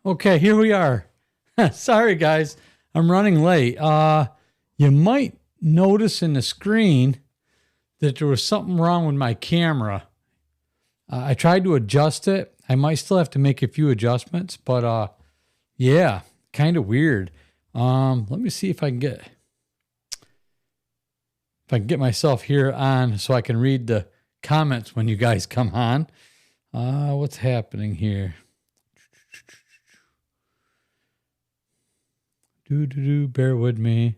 Okay, here we are. Sorry, guys. I'm running late. You might notice in the screen that there was something wrong with my camera. I tried to adjust it. I might still have to make a few adjustments, but yeah, kind of weird. Let me see if I can get myself here on so I can read the comments when you guys come on. What's happening here? Bear with me.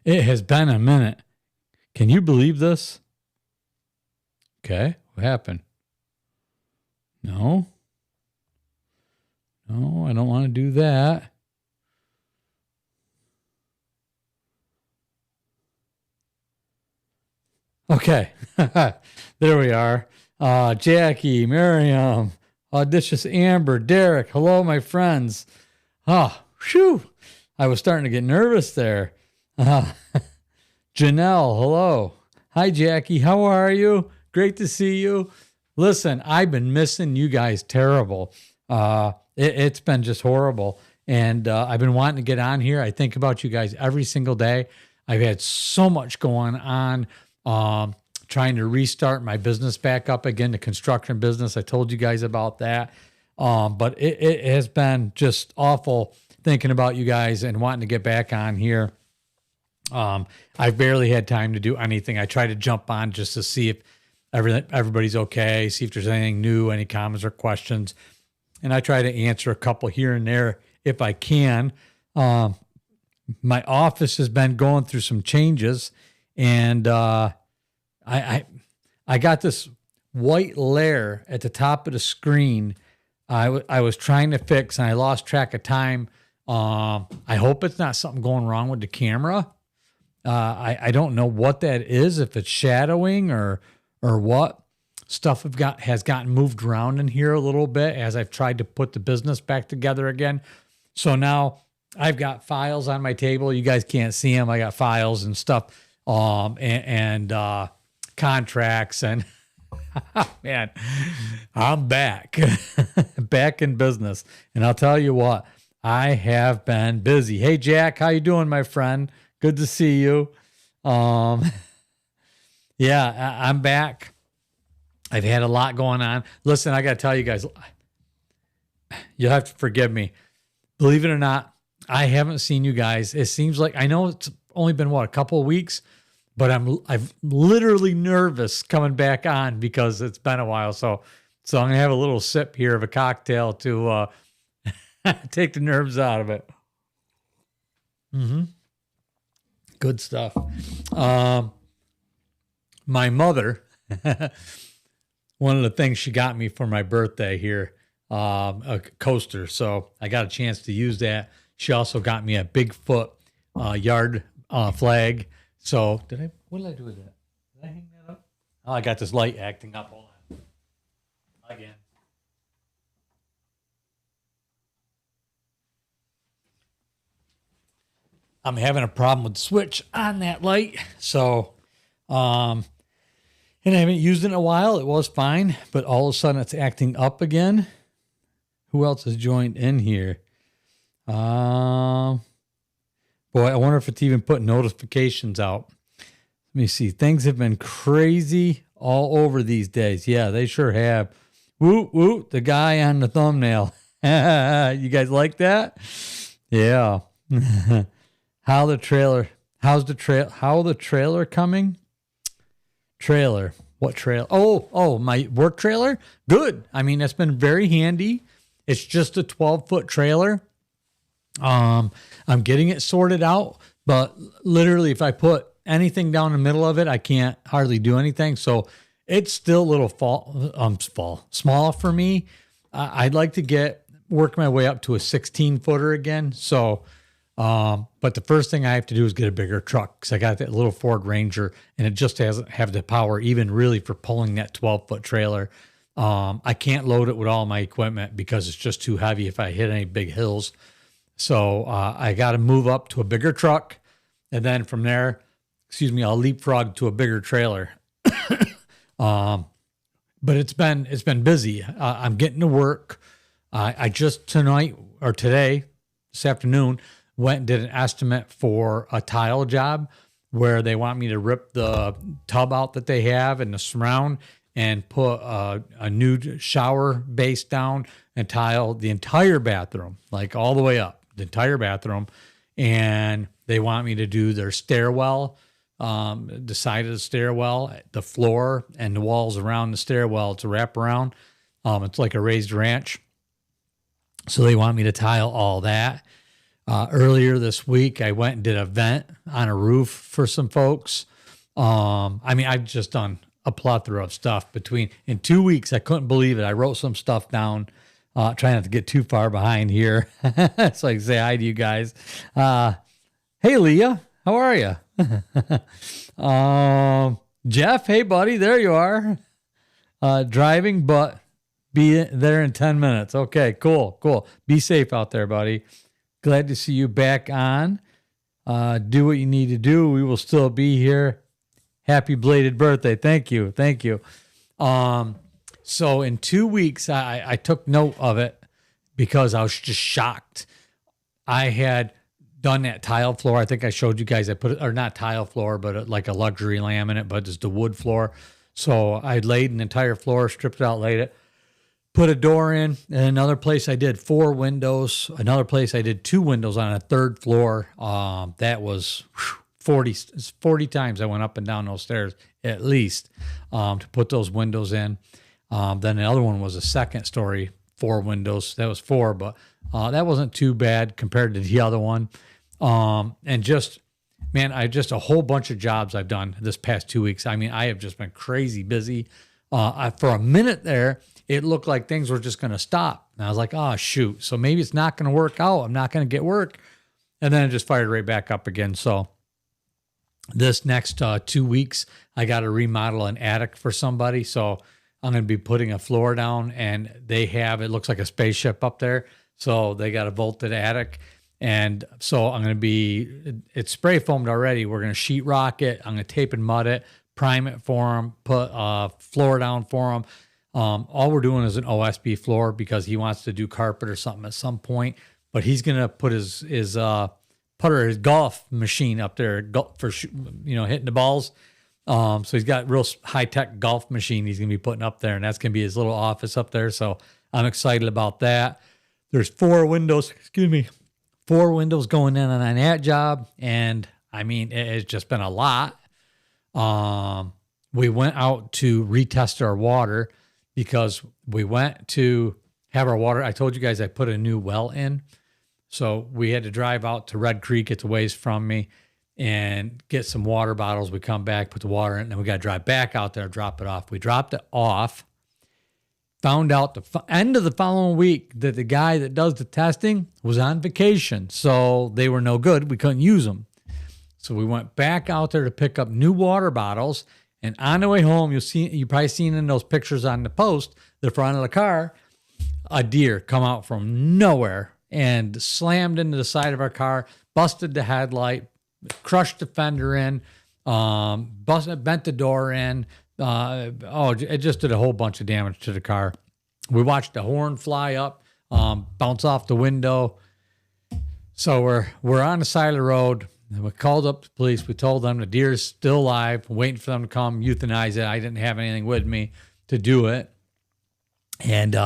It has been a minute. Can you believe this? Okay, what happened? No, I don't want to do that. Okay, there we are. Jackie, Miriam, Audacious Amber, Derek. Hello, my friends. Phew. I was starting to get nervous there. Janelle, hello. Hi, Jackie. How are you? Great to see you. Listen, I've been missing you guys terrible. It's been just horrible. And I've been wanting to get on here. I think about you guys every single day. I've had so much going on. Trying to restart my business back up again, the construction business. I told you guys about that. But it has been just awful thinking about you guys and wanting to get back on here. I've barely had time to do anything. I try to jump on just to see if everybody's okay, see if there's anything new, any comments or questions. And I try to answer a couple here and there if I can. My office has been going through some changes, and I got this white layer at the top of the screen. I was trying to fix, and I lost track of time. I hope it's not something going wrong with the camera. I don't know what that is, if it's shadowing or what. Stuff has gotten moved around in here a little bit as I've tried to put the business back together again. So now I've got files on my table. You guys can't see them. I got files and stuff, and contracts, and man, I'm back, back in business. And I'll tell you what, I have been busy. Hey, Jack, how you doing, my friend? Good to see you. Yeah, I'm back. I've had a lot going on. Listen, I got to tell you guys, you'll have to forgive me. Believe it or not, I haven't seen you guys. It seems like, I know it's only been, a couple of weeks, but I'm literally nervous coming back on because it's been a while. So I'm going to have a little sip here of a cocktail to take the nerves out of it. Good stuff. My mother, one of the things she got me for my birthday here, a coaster. So I got a chance to use that. She also got me a Bigfoot yard flag. So what did I do with that? Did I hang that up? Oh, I got this light acting up. Hold on. Again. I'm having a problem with the switch on that light. So, and I haven't used it in a while. It was fine, but all of a sudden it's acting up again. Who else has joined in here? Boy, I wonder if it's even put notifications out. Let me see. Things have been crazy all over these days. Yeah, they sure have. Woo, woo, the guy on the thumbnail. You guys like that? Yeah. How the trailer coming? Trailer. What trailer? Oh, my work trailer? Good. I mean, it's been very handy. It's just a 12-foot trailer. I'm getting it sorted out, but literally if I put anything down in the middle of it, I can't hardly do anything. So it's still a little small for me. I'd like to work my way up to a 16-footer again. So, but the first thing I have to do is get a bigger truck because I got that little Ford Ranger and it just doesn't have the power even really for pulling that 12-foot trailer. I can't load it with all my equipment because it's just too heavy if I hit any big hills. So I got to move up to a bigger truck, and then from there, I'll leapfrog to a bigger trailer. But it's been busy. I'm getting to work. I just today, this afternoon, went and did an estimate for a tile job where they want me to rip the tub out that they have and the surround and put a new shower base down and tile the entire bathroom, like all the way up, the entire bathroom. And they want me to do their stairwell, the side of the stairwell, the floor, and the walls around the stairwell to wrap around. It's like a raised ranch. So they want me to tile all that. Earlier this week, I went and did a vent on a roof for some folks. I've just done a plethora of stuff in 2 weeks. I couldn't believe it. I wrote some stuff down, trying not to get too far behind here. So I can say hi to you guys. Hey, Leah, how are you? Jeff, hey, buddy, there you are. Driving, but be there in 10 minutes. Okay, cool. Be safe out there, buddy. Glad to see you back on. Do what you need to do. We will still be here. Happy belated birthday. Thank you. So in 2 weeks, I took note of it because I was just shocked. I had done that tile floor. I think I showed you guys. I put it, or not tile floor, but like a luxury laminate, but just a wood floor. So I laid an entire floor, stripped it out, laid it, put a door in. And another place I did 4 windows. Another place I did 2 windows on a 3rd floor. That was 40 times I went up and down those stairs at least to put those windows in. Then the other one was a 2nd story, 4 windows. That was 4, but that wasn't too bad compared to the other one. And just, man, a whole bunch of jobs I've done this past 2 weeks. I have just been crazy busy. For a minute there, it looked like things were just going to stop. And I was like, oh, shoot. So maybe it's not going to work out. I'm not going to get work. And then it just fired right back up again. So this next 2 weeks, I got to remodel an attic for somebody. So I'm going to be putting a floor down, and it looks like a spaceship up there. So they got a vaulted attic. And so it's spray foamed already. We're going to sheetrock it. I'm going to tape and mud it, prime it for them, put a floor down for them. All we're doing is an OSB floor because he wants to do carpet or something at some point. But he's going to put his golf machine up there for hitting the balls. So he's got real high-tech golf machine he's going to be putting up there, and that's going to be his little office up there. So I'm excited about that. There's 4 windows going in on that job, and it's just been a lot. We went out to retest our water because we went to have our water. I told you guys I put a new well in. So we had to drive out to Red Creek. It's a ways from me, and get some water bottles. We come back, put the water in, and then we got to drive back out there, drop it off. We dropped it off, found out the end of the following week that the guy that does the testing was on vacation. So they were no good. We couldn't use them. So we went back out there to pick up new water bottles. And on the way home, you probably seen in those pictures on the post, the front of the car, a deer come out from nowhere and slammed into the side of our car, busted the headlight, crushed the fender in, bent the door in. It just did a whole bunch of damage to the car. We watched the horn fly up, bounce off the window. So we're on the side of the road. We called up the police. We told them the deer is still alive, waiting for them to come euthanize it. I didn't have anything with me to do it. And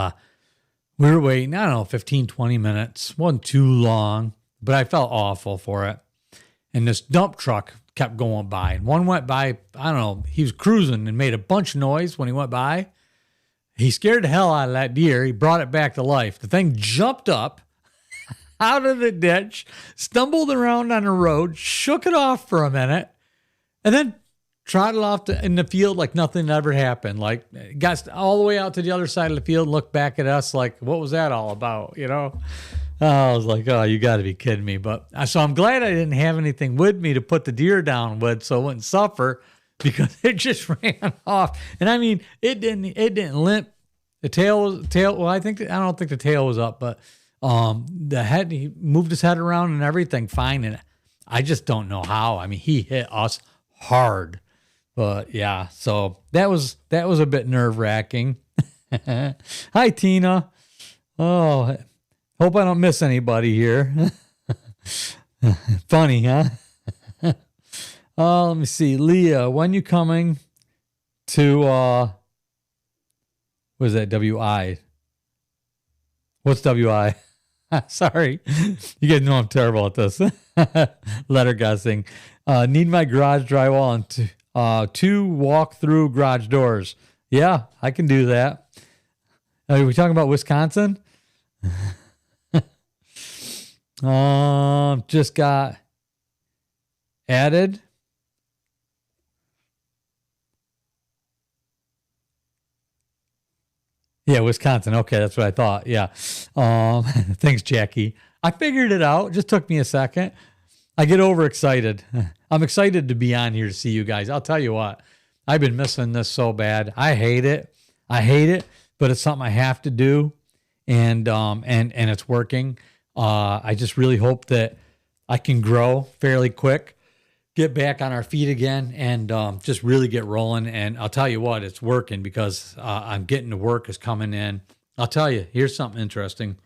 we were waiting, 15, 20 minutes. Wasn't too long, but I felt awful for it. And this dump truck kept going by. And one went by, he was cruising and made a bunch of noise when he went by. He scared the hell out of that deer. He brought it back to life. The thing jumped up out of the ditch, stumbled around on the road, shook it off for a minute, and then trotted off in the field like nothing ever happened. Like, got all the way out to the other side of the field, looked back at us like, what was that all about, I was like, oh, you got to be kidding me. But so I'm glad I didn't have anything with me to put the deer down with so it wouldn't suffer, because it just ran off. And it didn't limp. The tail. Well, I don't think the tail was up, but the head, he moved his head around and everything fine. And I just don't know how. He hit us hard. But yeah, so that was a bit nerve wracking. Hi, Tina. Oh, hope I don't miss anybody here. Funny, huh? Let me see. Leah, when you coming to, what is that? WI? What's WI? Sorry. You guys know I'm terrible at this. Letter guessing. Need my garage drywall and two walk-through garage doors. Yeah, I can do that. Are we talking about Wisconsin? Just got added. Yeah, Wisconsin. Okay, that's what I thought. Yeah. Thanks, Jackie. I figured it out. It just took me a second. I get overexcited. I'm excited to be on here to see you guys. I'll tell you what, I've been missing this so bad. I hate it. But it's something I have to do, and it's working. I just really hope that I can grow fairly quick, get back on our feet again, and just really get rolling. And I'll tell you what, it's working because I'm getting to work is coming in. I'll tell you, here's something interesting.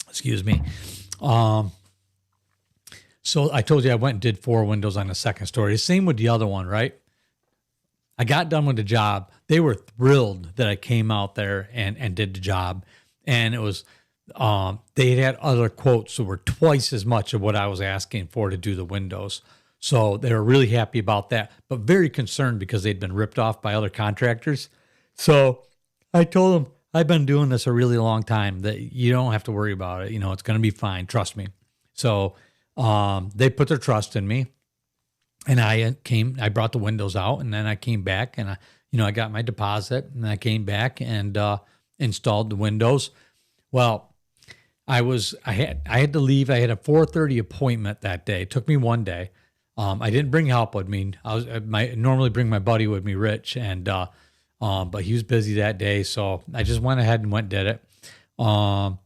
Excuse me. So I told you I went and did 4 windows on the second story. Same with the other one, right? I got done with the job. They were thrilled that I came out there and did the job. And it was, they had other quotes that were twice as much of what I was asking for to do the windows. So they were really happy about that, but very concerned because they'd been ripped off by other contractors. So I told them, I've been doing this a really long time, that you don't have to worry about it. You know, it's going to be fine. Trust me. So they put their trust in me. And I brought the windows out, and then I came back, and I got my deposit, and I came back and installed the windows. Well, I had to leave. I had a 4:30 appointment that day. It took me one day. I didn't bring help with me. I normally bring my buddy with me, Rich, and but he was busy that day, so I just went ahead and did it. But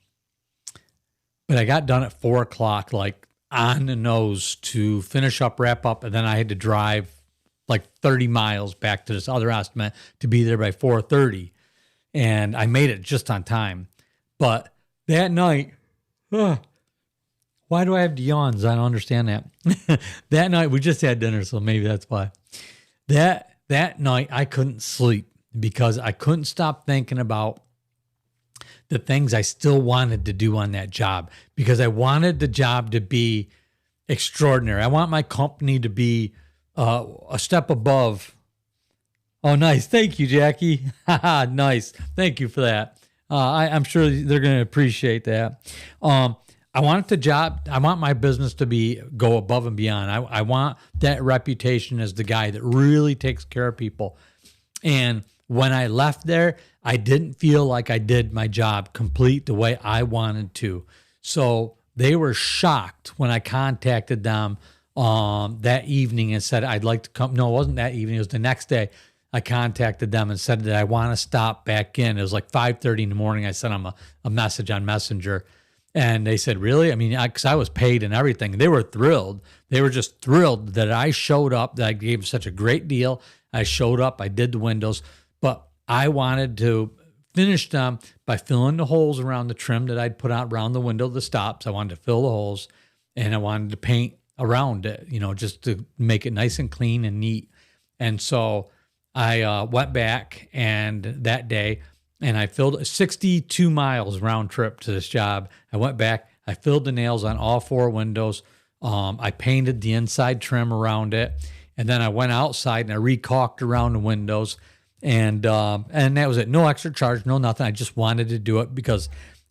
I got done at 4:00, like on the nose, to finish up, wrap up, and then I had to drive like 30 miles back to this other estimate to be there by 4:30, and I made it just on time. But that night, why do I have the yawns? I don't understand that. That night, we just had dinner, so maybe that's why. That night, I couldn't sleep because I couldn't stop thinking about the things I still wanted to do on that job, because I wanted the job to be extraordinary. I want my company to be a step above. Oh, nice. Thank you, Jackie. Nice. Thank you for that. I'm sure they're going to appreciate that. I want my business to go above and beyond. I want that reputation as the guy that really takes care of people. And when I left there, I didn't feel like I did my job complete the way I wanted to. So they were shocked when I contacted them that evening and said, I'd like to come. No, it wasn't that evening. It was the next day. I contacted them and said that I want to stop back in. It was like 5:30 in the morning. I sent them a message on Messenger. And they said, really? I mean, because I was paid and everything. They were thrilled. They were just thrilled that I showed up, that I gave such a great deal. I showed up. I did the windows. But I wanted to finish them by filling the holes around the trim that I'd put out around the window, the stops. I wanted to fill the holes, and I wanted to paint around it, just to make it nice and clean and neat. And so I went back that day, and I filled 62 miles round trip to this job. I went back, I filled the nails on all 4 windows. I painted the inside trim around it. And then I went outside and I recaulked around the windows. And that was it. No extra charge, no nothing. I just wanted to do it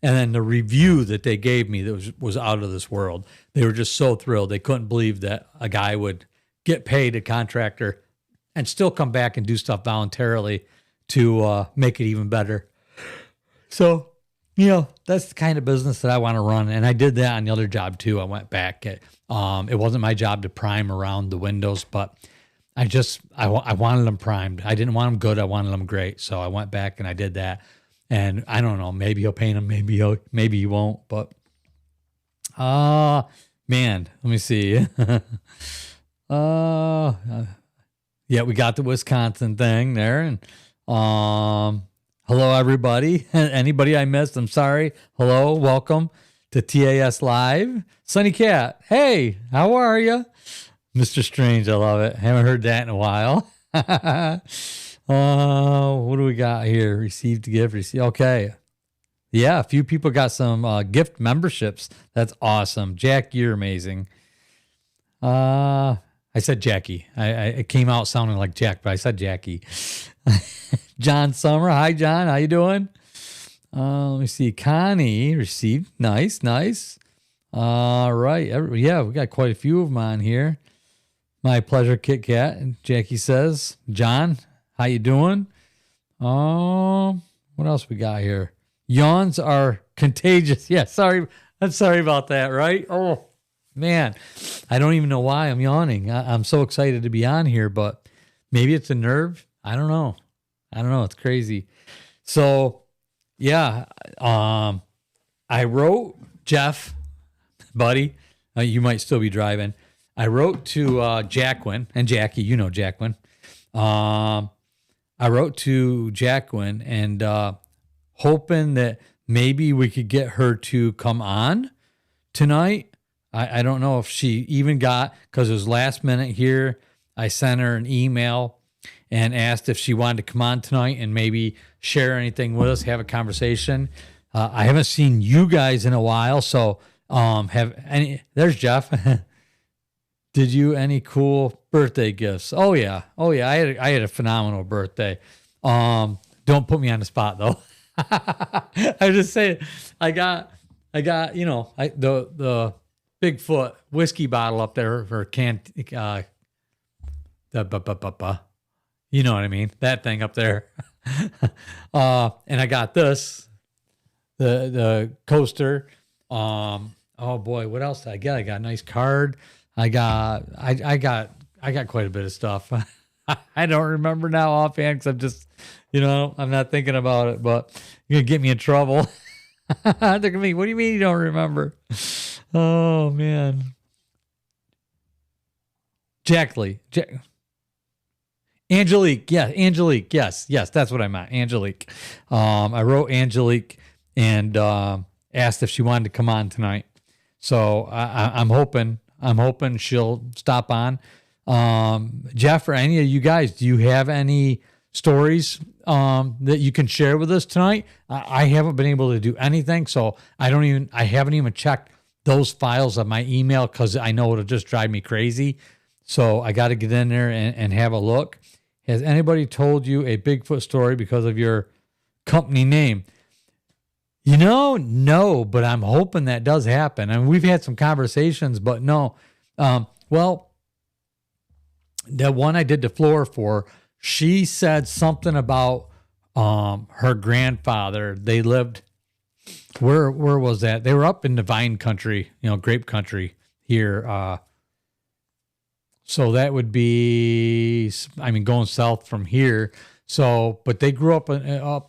and then the review that they gave me that was out of this world. They were just so thrilled. They couldn't believe that a guy would get paid, a contractor, and still come back and do stuff voluntarily to make it even better. So, that's the kind of business that I want to run. And I did that on the other job too. I went back. It wasn't my job to prime around the windows, but I wanted them primed. I didn't want them good. I wanted them great. So I went back and I did that. And I don't know, maybe he'll paint them, maybe he won't. But, man, let me see. Yeah, we got the Wisconsin thing there. And hello, everybody. Anybody I missed, I'm sorry. Hello, welcome to TAS Live. Sunny Cat, hey, how are you? Mr. Strange, I love it. Haven't heard that in a while. What do we got here? Received gift. Okay. Yeah, a few people got some gift memberships. That's awesome. Jack, you're amazing. I said Jackie. It came out sounding like Jack, but I said Jackie. John Summer. Hi, John. How you doing? Let me see. Connie received. Nice. All right. Yeah, we got quite a few of them on here. My pleasure, Kit Kat. And Jackie says, John, how you doing? What else we got here? Yawns are contagious. Yeah, sorry. I'm sorry about that, right? Oh, man. I don't even know why I'm yawning. I'm so excited to be on here, but maybe it's a nerve. I don't know. It's crazy. So, yeah, I wrote Jeff, buddy, you might still be driving. I wrote to Jacqueline and Jackie, you know Jacqueline. I wrote to Jacqueline and hoping that maybe we could get her to come on tonight. I don't know if she even got, because it was last minute here. I sent her an email and asked if she wanted to come on tonight and maybe share anything with us, have a conversation. I haven't seen you guys in a while, so there's Jeff. Did you any cool birthday gifts? Oh yeah. I had a phenomenal birthday. Don't put me on the spot though. I just say I got the Bigfoot whiskey bottle up there for you know what I mean? That thing up there. And I got this, the coaster. Oh boy, what else did I get? I got a nice card. I got quite a bit of stuff. I don't remember now offhand because I'm just, I'm not thinking about it, but you're going to get me in trouble. They're going to be, what do you mean you don't remember? Oh, man. Angelique. Yeah, Angelique. Yes, that's what I meant. Angelique. I wrote Angelique and asked if she wanted to come on tonight. So I'm hoping she'll stop on. Jeff, or any of you guys, do you have any stories that you can share with us tonight? I haven't been able to do anything, so I haven't even checked those files of my email because I know it'll just drive me crazy. So I got to get in there and have a look. Has anybody told you a Bigfoot story because of your company name? No, but I'm hoping that does happen. I mean, we've had some conversations, but no. Well, the one I did the floor for, she said something about her grandfather. They lived, where was that? They were up in the vine country, grape country here. So that would be, going south from here. So, but they grew up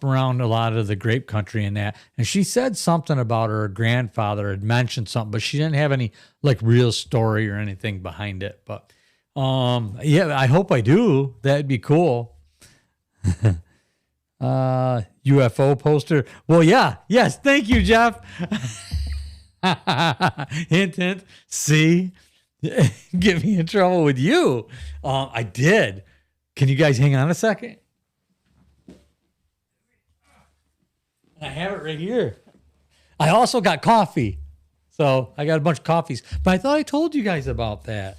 around a lot of the grape country and that. And she said something about her grandfather had mentioned something, but she didn't have any real story or anything behind it. But yeah, I hope I do. That'd be cool. UFO poster. Well, yeah. Yes. Thank you, Jeff. Hint. See, get me in trouble with you. I did. Can you guys hang on a second? I have it right here. I also got coffee. So I got a bunch of coffees. But I thought I told you guys about that.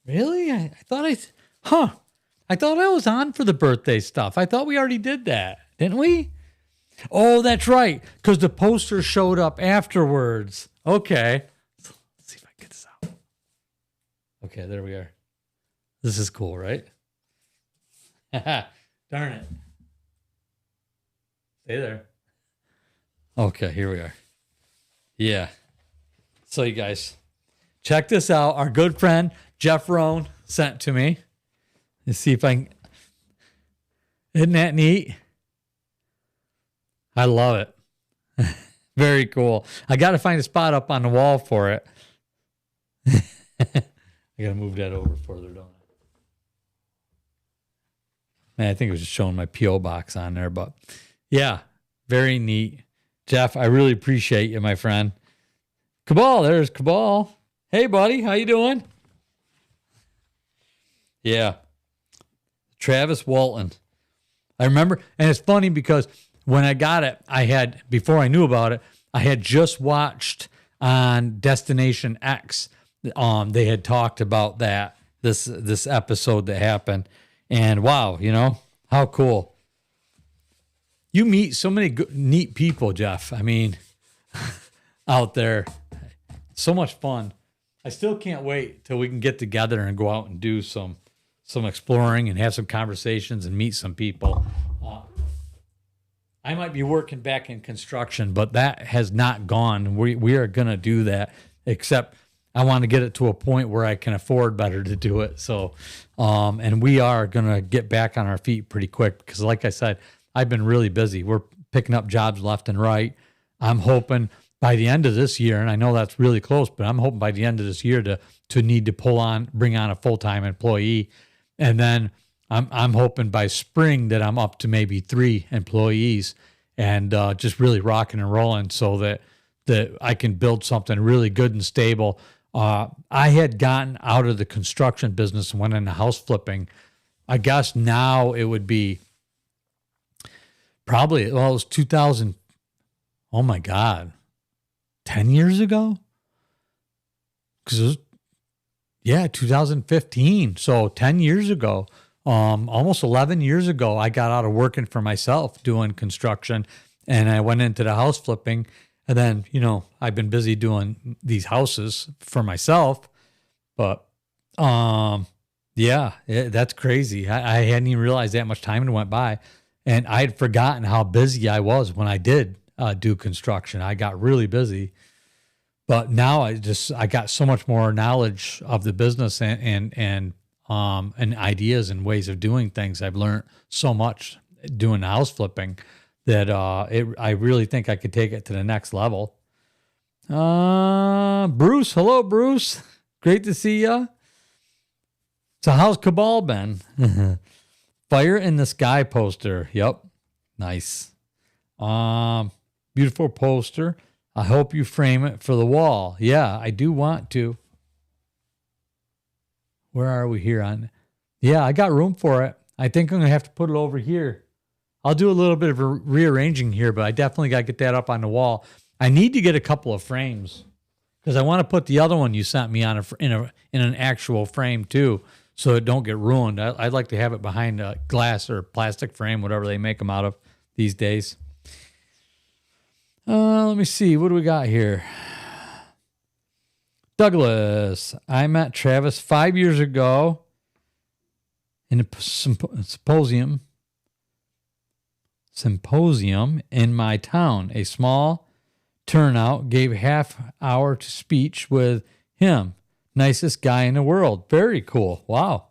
Really? I thought I was on for the birthday stuff. I thought we already did that. Didn't we? Oh, that's right. Because the poster showed up afterwards. Okay. Let's see if I can get this out. Okay, there we are. This is cool, right? Darn it. Stay there. Okay, here we are. Yeah. So you guys, check this out. Our good friend Jeff Rohn sent to me. Let's see if I can. Isn't that neat? I love it. Very cool. I got to find a spot up on the wall for it. I got to move that over further, don't I? Man, I think it was just showing my P.O. box on there, but yeah, very neat. Jeff, I really appreciate you, my friend. Cabal, there's Cabal. Hey, buddy, how you doing? Yeah. Travis Walton. I remember, and it's funny because when I got it, before I knew about it, I had just watched on Destination X. They had talked about this episode that happened, and wow, how cool. You meet so many neat people, Jeff. I mean, out there, so much fun. I still can't wait till we can get together and go out and do some exploring and have some conversations and meet some people. I might be working back in construction, but that has not gone. We are going to do that, except I want to get it to a point where I can afford better to do it. So, and we are going to get back on our feet pretty quick because, like I said, I've been really busy. We're picking up jobs left and right. I'm hoping by the end of this year, and I know that's really close, but I'm hoping by the end of this year to need to bring on a full-time employee. And then I'm hoping by spring that I'm up to maybe 3 employees and just really rocking and rolling so that I can build something really good and stable. I had gotten out of the construction business and went into house flipping. I guess now it would be probably, it was 2000. Oh my God. 10 years ago? Because it was, 2015. So 10 years ago, almost 11 years ago, I got out of working for myself doing construction and I went into the house flipping. And then, I've been busy doing these houses for myself. But, that's crazy. I hadn't even realized that much time had went by. And I had forgotten how busy I was when I did do construction. I got really busy. But now I got so much more knowledge of the business and ideas and ways of doing things. I've learned so much doing house flipping that I really think I could take it to the next level. Bruce, hello, Bruce. Great to see ya. So how's Cabal been? Fire in the Sky poster. Yep. Nice. Beautiful poster. I hope you frame it for the wall. Yeah, I do want to. Where are we here on? Yeah, I got room for it. I think I'm going to have to put it over here. I'll do a little bit of rearranging here, but I definitely got to get that up on the wall. I need to get a couple of frames because I want to put the other one you sent me on in an actual frame too, so it don't get ruined. I'd like to have it behind a glass or plastic frame, whatever they make them out of these days. Let me see. What do we got here? Douglas. I met Travis 5 years ago in a symposium in my town. A small turnout, gave half hour to speech with him. Nicest guy in the world. Very cool. Wow.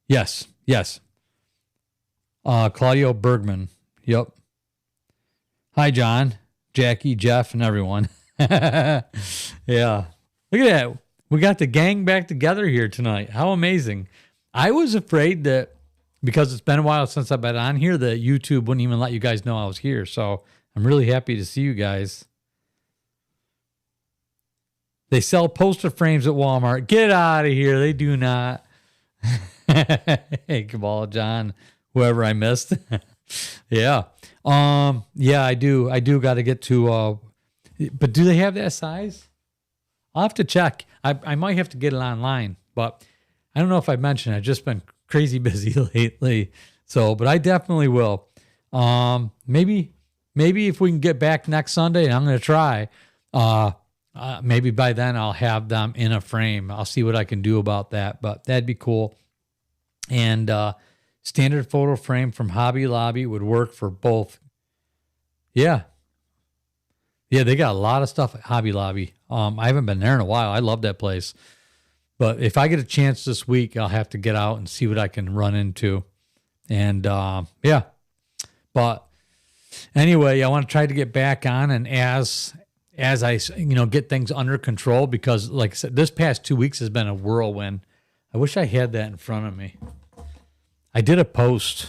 Yes. Claudio Bergman. Yep. Hi, John, Jackie, Jeff, and everyone. Yeah. Look at that. We got the gang back together here tonight. How amazing. I was afraid that because it's been a while since I've been on here, that YouTube wouldn't even let you guys know I was here. So I'm really happy to see you guys. They sell poster frames at Walmart. Get out of here. They do not. Hey, Cabal, John, whoever I missed. Yeah. I do got to get to, but do they have that size? I'll have to check. I might have to get it online, but I don't know if I mentioned, I've just been crazy busy lately. So, but I definitely will. Maybe if we can get back next Sunday, and I'm going to try, maybe by then I'll have them in a frame. I'll see what I can do about that, but that'd be cool. And, standard photo frame from Hobby Lobby would work for both. Yeah. Yeah, they got a lot of stuff at Hobby Lobby. I haven't been there in a while. I love that place. But if I get a chance this week, I'll have to get out and see what I can run into. And, yeah. But anyway, I want to try to get back on. And as as I, get things under control, because like I said, this past 2 weeks has been a whirlwind. I wish I had that in front of me. I did a post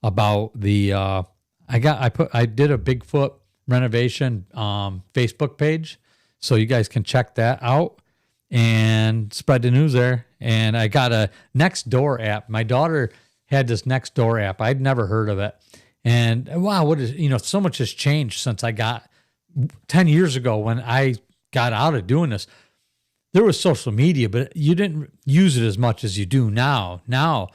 about the, I did a Bigfoot renovation Facebook page, so you guys can check that out and spread the news there. And I got a Nextdoor app. My daughter had this Nextdoor app. I'd never heard of it. And wow, so much has changed since I got 10 years ago when I got out of doing this. There was social media, but you didn't use it as much as you do now. Now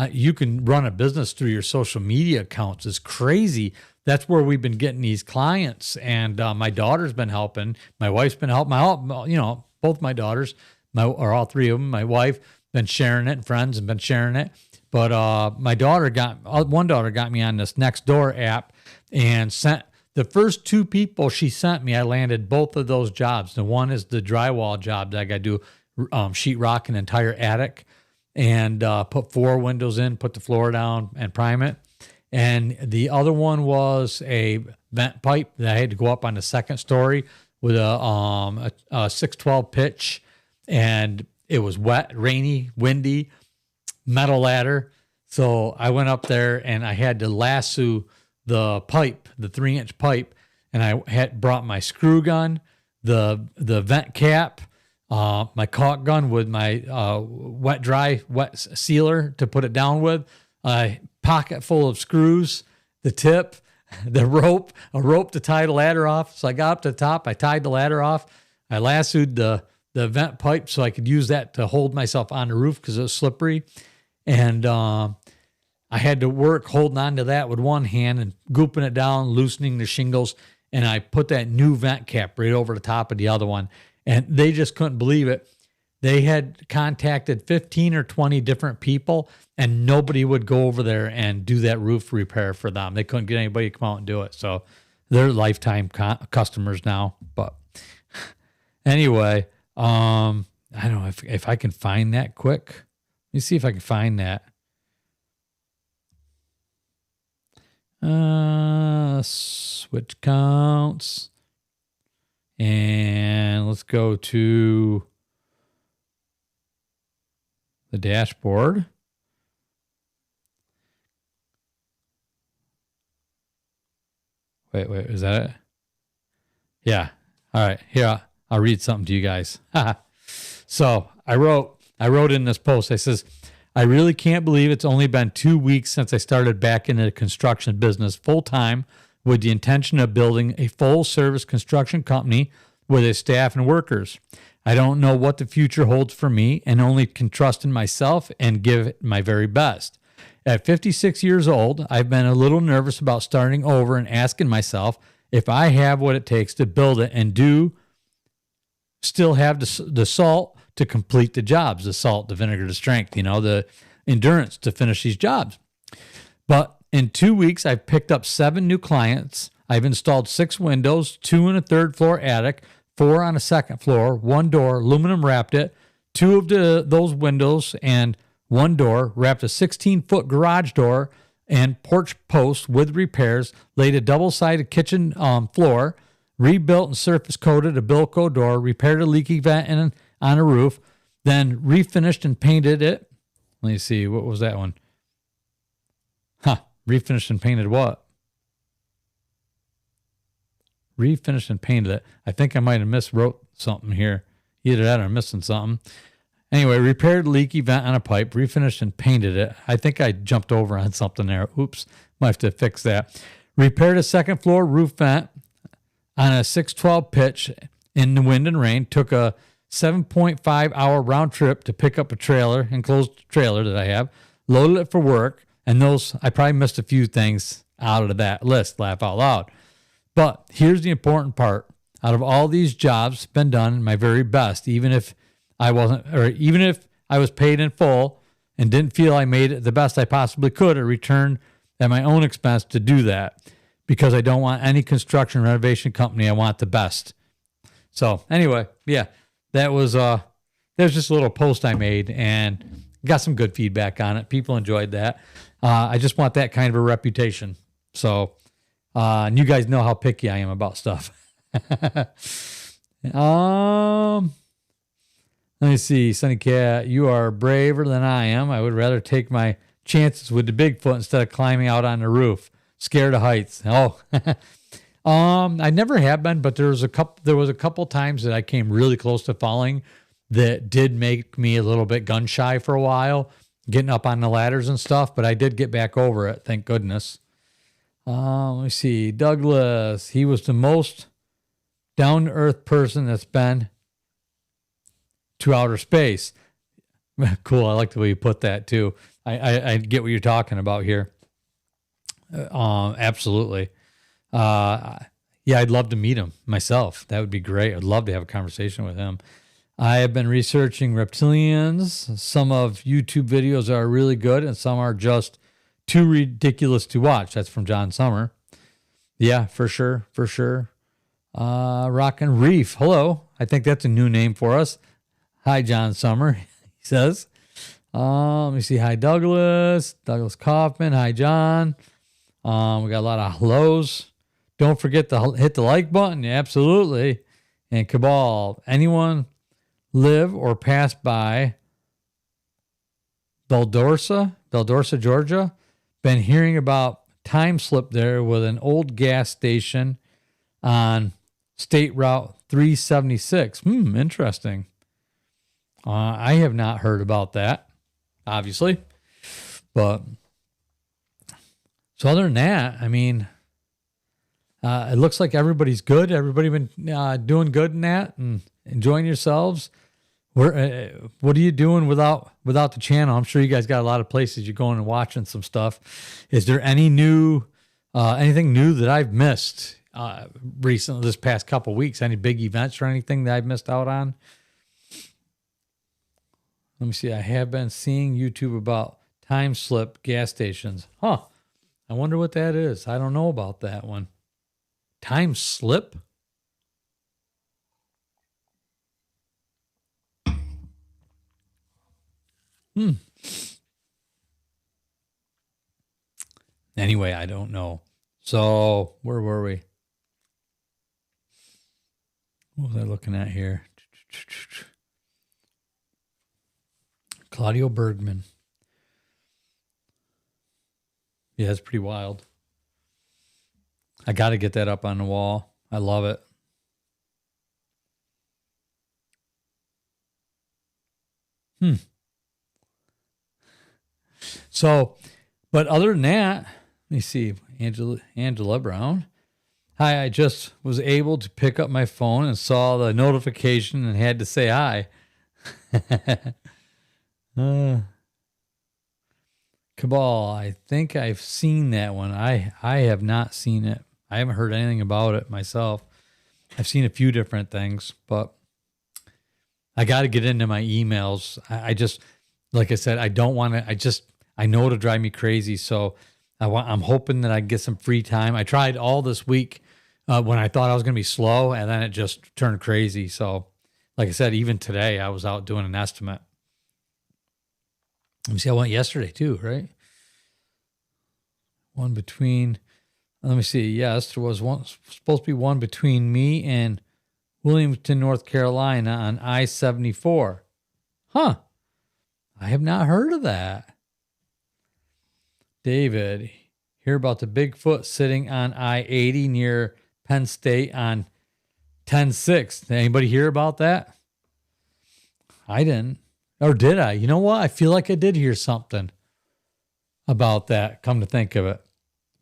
you can run a business through your social media accounts. It's crazy. That's where we've been getting these clients. And my daughter's been helping. My wife's been helping. Both my daughters, or all three of them. My wife been sharing it, and friends have been sharing it. But one daughter got me on this Nextdoor app and sent the first two people she sent me. I landed both of those jobs. The one is the drywall job that I got to do, sheetrock an entire attic and put 4 windows in, put the floor down and prime it. And the other one was a vent pipe that I had to go up on the second story with a 612 pitch, and it was wet, rainy, windy, metal ladder. So I went up there and I had to lasso the pipe, the 3-inch pipe, and I had brought my screw gun, the vent cap, my caulk gun with my wet sealer to put it down with, a pocket full of screws, the tip, a rope to tie the ladder off. So I got up to the top, I tied the ladder off, I lassoed the vent pipe so I could use that to hold myself on the roof because it was slippery. And I had to work holding on to that with one hand and gooping it down, loosening the shingles. And I put that new vent cap right over the top of the other one. And they just couldn't believe it. They had contacted 15 or 20 different people, and nobody would go over there and do that roof repair for them. They couldn't get anybody to come out and do it. So they're lifetime customers now. But anyway, I don't know if I can find that quick. Let me see if I can find that. Switch counts. And let's go to the dashboard. Wait, is that it? Yeah. All right. Here, I'll read something to you guys. So I wrote in this post, I says, I really can't believe it's only been 2 weeks since I started back into the construction business full time with the intention of building a full service construction company with a staff and workers. I don't know what the future holds for me and only can trust in myself and give it my very best. At 56 years old, I've been a little nervous about starting over and asking myself if I have what it takes to build it and still have the salt to complete the jobs, the salt, the vinegar, the strength, the endurance to finish these jobs. But in 2 weeks, I've picked up 7 new clients. I've installed 6 windows, 2 in a 3rd floor attic, 4 on a 2nd floor, 1 door, aluminum wrapped it, 2 of those windows and 1 door, wrapped a 16-foot garage door and porch post with repairs, laid a double-sided kitchen floor, rebuilt and surface coated a Bilco door, repaired a leaky vent on a roof, then refinished and painted it. Let me see, what was that one? Refinished and painted what? Refinished and painted it. I think I might have miswrote something here. Either that or I'm missing something. Anyway, repaired leaky vent on a pipe, refinished and painted it. I think I jumped over on something there. Oops, might have to fix that. Repaired a 2nd floor roof vent on a 612 pitch in the wind and rain. Took a 7.5 hour round trip to pick up a trailer, enclosed trailer that I have. Loaded it for work. And those, I probably missed a few things out of that list, laugh out loud. But here's the important part. Out of all these jobs, been done my very best, even if I was paid in full and didn't feel I made it the best I possibly could, or returned at my own expense to do that, because I don't want any construction renovation company. I want the best. So anyway, yeah, that was just a little post I made and got some good feedback on it. People enjoyed that. I just want that kind of a reputation. So, and you guys know how picky I am about stuff. Let me see. Sunny Cat, you are braver than I am. I would rather take my chances with the Bigfoot instead of climbing out on the roof. Scared of heights. Oh, I never have been, but there was a couple times that I came really close to falling that did make me a little bit gun shy for a while, getting up on the ladders and stuff, but I did get back over it. Thank goodness. Let me see. Douglas, he was the most down to earth person that's been to outer space. Cool. I like the way you put that too. I get what you're talking about here. Absolutely. Yeah, I'd love to meet him myself. That would be great. I'd love to have a conversation with him. I have been researching reptilians. Some of YouTube videos are really good and some are just too ridiculous to watch. That's from John Summer. Yeah, for sure. For sure. Rockin' Reef. Hello. I think that's a new name for us. Hi, John Summer, he says. Let me see. Hi, Douglas. Douglas Kaufman. Hi, John. We got a lot of hellos. Don't forget to hit the like button. Yeah, absolutely. And Cabal, anyone live or pass by Beldorsa, Georgia? Been hearing about time slip there with an old gas station on State Route 376. Interesting. I have not heard about that, obviously. But so other than that, I mean, it looks like everybody's good. Everybody been doing good in that and enjoying yourselves. What are you doing without the channel? I'm sure you guys got a lot of places you're going and watching some stuff. Is there anything new that I've missed recently this past couple weeks? Any big events or anything that I've missed out on? Let me see. I have been seeing YouTube about time slip gas stations. Huh. I wonder what that is. I don't know about that one. Time slip? Anyway, I don't know. So, where were we? What was I looking at here? Claudio Bergman. Yeah, it's pretty wild. I got to get that up on the wall. I love it. So, but other than that, let me see. Angela Brown. Hi, I just was able to pick up my phone and saw the notification and had to say hi. Cabal, I think I've seen that one. I have not seen it. I haven't heard anything about it myself. I've seen a few different things, but I got to get into my emails. I just, like I said, I don't want to, I know it'll drive me crazy. So I'm hoping that I get some free time. I tried all this week when I thought I was going to be slow, and then it just turned crazy. So like I said, even today I was out doing an estimate. Let me see, I went yesterday too, right? One between, let me see. Yes, there was supposed to be one between me and Williamston, North Carolina on I-74. Huh. I have not heard of that. David, hear about the Bigfoot sitting on I-80 near Penn State on 10/6. Did anybody hear about that? I didn't. Or did I? You know what? I feel like I did hear something about that, come to think of it.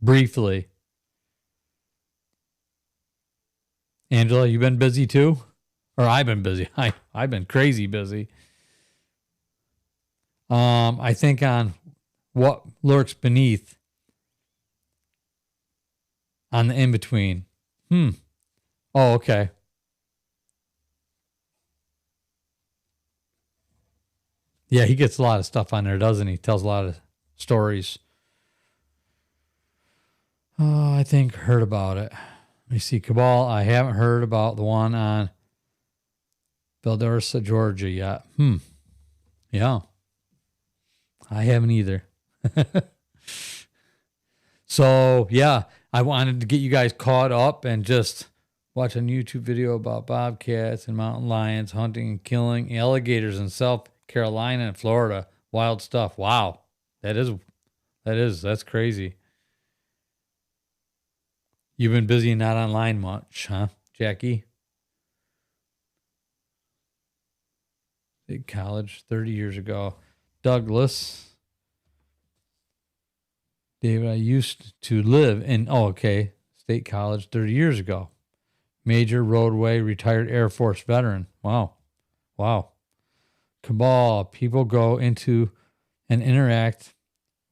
Briefly. Angela, you been busy too? Or I've been busy. I've been crazy busy. I think on what lurks beneath on the in-between. Oh, okay. Yeah, he gets a lot of stuff on there, doesn't he? Tells a lot of stories. Oh, I think heard about it. Let me see. Cabal, I haven't heard about the one on Beldorsa, Georgia yet. Yeah. I haven't either. So, yeah, I wanted to get you guys caught up and just Watch a YouTube video about bobcats and mountain lions hunting and killing alligators in South Carolina and Florida. Wild stuff. Wow. That's crazy. You've been busy and not online much, huh, Jackie? Big college 30 years ago. Douglas. David, I used to live in, State College 30 years ago. Major roadway, retired Air Force veteran. Wow. Cabal, people go into and interact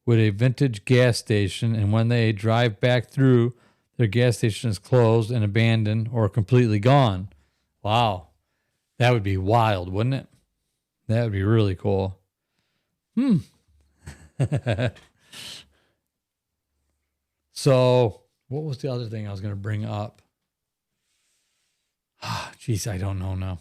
with a vintage gas station, and when they drive back through, their gas station is closed and abandoned or completely gone. Wow. That would be wild, wouldn't it? That would be really cool. So, what was the other thing I was going to bring up? Geez, I don't know now.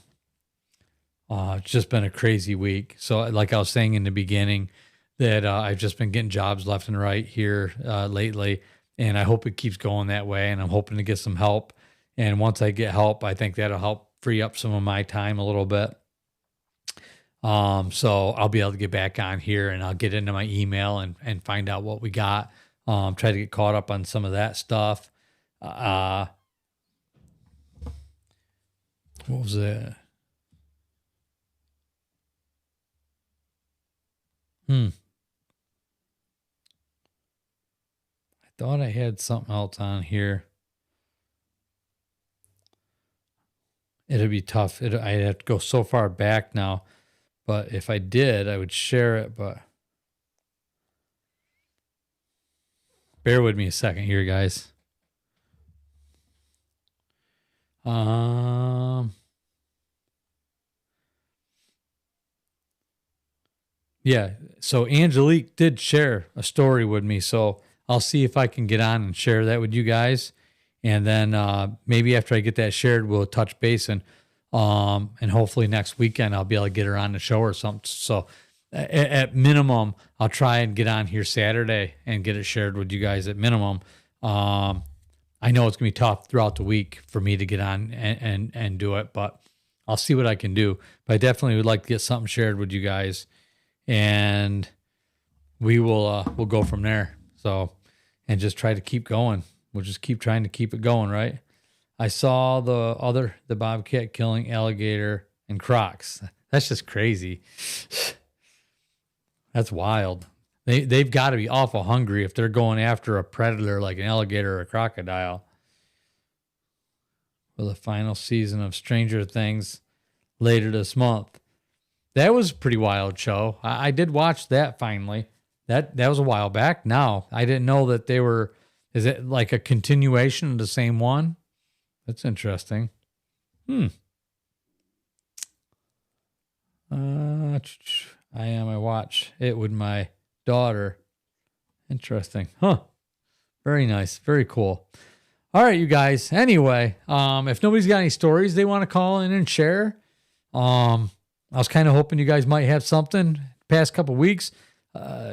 It's just been a crazy week. So like I was saying in the beginning that I've just been getting jobs left and right here lately. And I hope it keeps going that way. And I'm hoping to get some help. And once I get help, I think that'll help free up some of my time a little bit. So I'll be able to get back on here and I'll get into my email and find out what we got. Try to get caught up on some of that stuff. What was that? I thought I had something else on here. It'd be tough. I'd have to go so far back now. But if I did, I would share it. But bear with me a second here, guys. Yeah, so Angelique did share a story with me, so I'll see if I can get on and share that with you guys, and then maybe after I get that shared, we'll touch base and hopefully next weekend I'll be able to get her on the show or something. So at minimum, I'll try and get on here Saturday and get it shared with you guys at minimum. I know it's gonna be tough throughout the week for me to get on and do it, but I'll see what I can do. But I definitely would like to get something shared with you guys. And we'll go from there. So, and just try to keep going. We'll just keep trying to keep it going, right? I saw the bobcat killing alligator and crocs. That's just crazy. That's wild. They've got to be awful hungry if they're going after a predator like an alligator or a crocodile. For the final season of Stranger Things later this month. That was a pretty wild show. I did watch that finally. That was a while back now. I didn't know that they were, is it like a continuation of the same one? That's interesting. I watch it with my daughter. Interesting. Huh. Very nice. Very cool. All right, you guys. Anyway, if nobody's got any stories they want to call in and share, I was kind of hoping you guys might have something past couple weeks.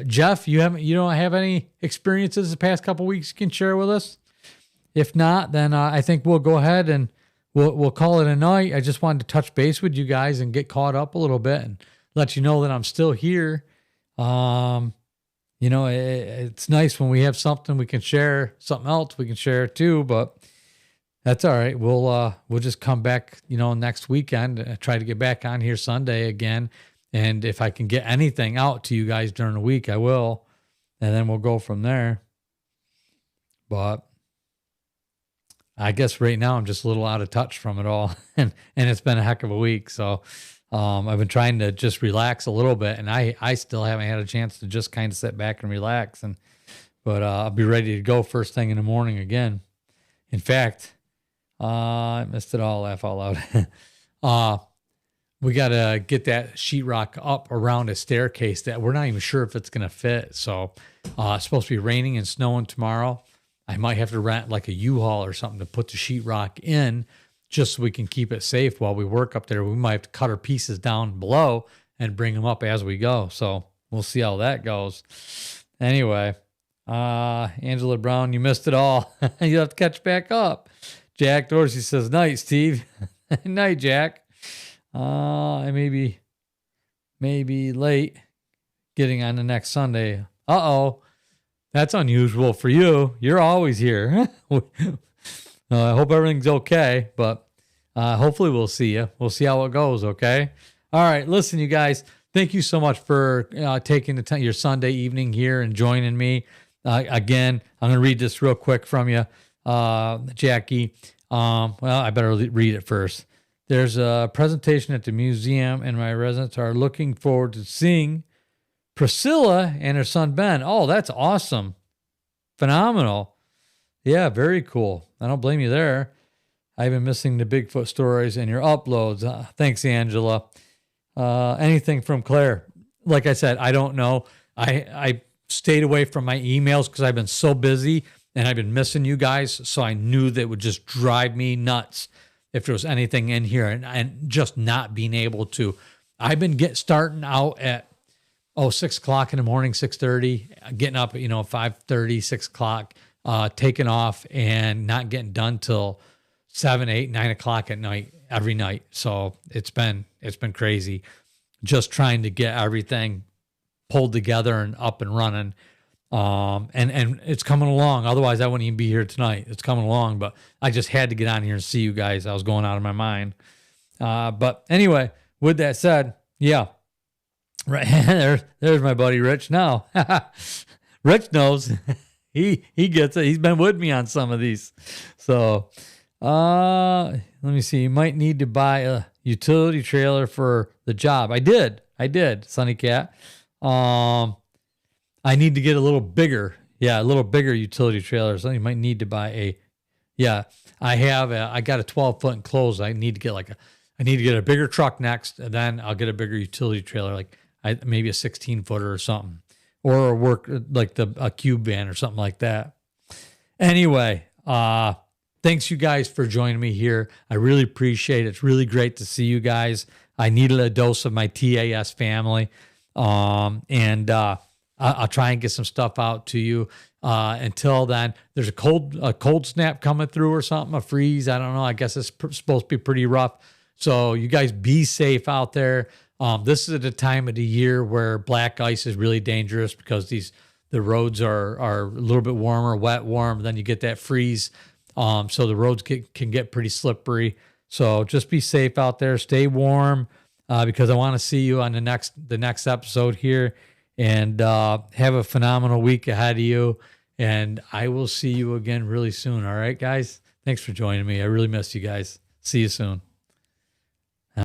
Jeff, you don't have any experiences the past couple weeks you can share with us? If not, then I think we'll go ahead and we'll call it a night. I just wanted to touch base with you guys and get caught up a little bit and let you know that I'm still here. It's nice when we have something we can share, something else we can share too, but that's all right. We'll just come back, next weekend, try to get back on here Sunday again. And if I can get anything out to you guys during the week, I will. And then we'll go from there. But I guess right now I'm just a little out of touch from it all. And it's been a heck of a week. So I've been trying to just relax a little bit. And I still haven't had a chance to just kind of sit back and relax. But I'll be ready to go first thing in the morning again. In fact, I missed it all. Laugh out loud. We got to get that sheetrock up around a staircase that we're not even sure if it's going to fit. So it's supposed to be raining and snowing tomorrow. I might have to rent like a U-Haul or something to put the sheetrock in just so we can keep it safe while we work up there. We might have to cut our pieces down below and bring them up as we go. So we'll see how that goes. Anyway, Angela Brown, you missed it all. You have to catch back up. Jack Dorsey says, night, Steve. Night, Jack. I may be late getting on the next Sunday. Uh-oh. That's unusual for you. You're always here. I hope everything's okay, but hopefully we'll see you. We'll see how it goes, okay? All right, listen, you guys, thank you so much for taking your Sunday evening here and joining me. Again, I'm going to read this real quick from you, Jackie. Well, I better read it first. There's a presentation at the museum, and my residents are looking forward to seeing Priscilla and her son, Ben. Oh, that's awesome. Phenomenal. Yeah, very cool. I don't blame you there. I've been missing the Bigfoot stories and your uploads. Thanks, Angela. Anything from Claire? Like I said, I don't know. I stayed away from my emails because I've been so busy and I've been missing you guys. So I knew that it would just drive me nuts if there was anything in here and just not being able to. I've been starting out at 6 o'clock in the morning, 6:30, getting up at 5:30, 6 o'clock, taking off and not getting done till 7, 8, 9 o'clock at night every night. So it's been crazy, just trying to get everything pulled together and up and running. And it's coming along. Otherwise, I wouldn't even be here tonight. It's coming along, but I just had to get on here and see you guys. I was going out of my mind. But anyway, with that said, yeah, right there's my buddy Rich now. Rich knows. He gets it. He's been with me on some of these. So, let me see. You might need to buy a utility trailer for the job. I did, Sunny Cat. I need to get a little bigger. Yeah, a little bigger utility trailer. So you might need to buy I got a 12-foot enclosed. I need to get a bigger truck next, and then I'll get a bigger utility trailer, like maybe a 16-footer or something, or work like a cube van or something like that. Anyway, thanks you guys for joining me here. I really appreciate it. It's really great to see you guys. I needed a dose of my TAS family. I'll try and get some stuff out to you. Until then, there's a cold snap coming through or something, a freeze. I don't know. I guess it's supposed to be pretty rough. So you guys be safe out there. This is the time of the year where black ice is really dangerous because the roads are a little bit warmer, wet, warm. Then you get that freeze. So the roads can get pretty slippery. So just be safe out there. Stay warm, because I want to see you on the next episode here. And have a phenomenal week ahead of you. And I will see you again really soon. All right, guys? Thanks for joining me. I really miss you guys. See you soon.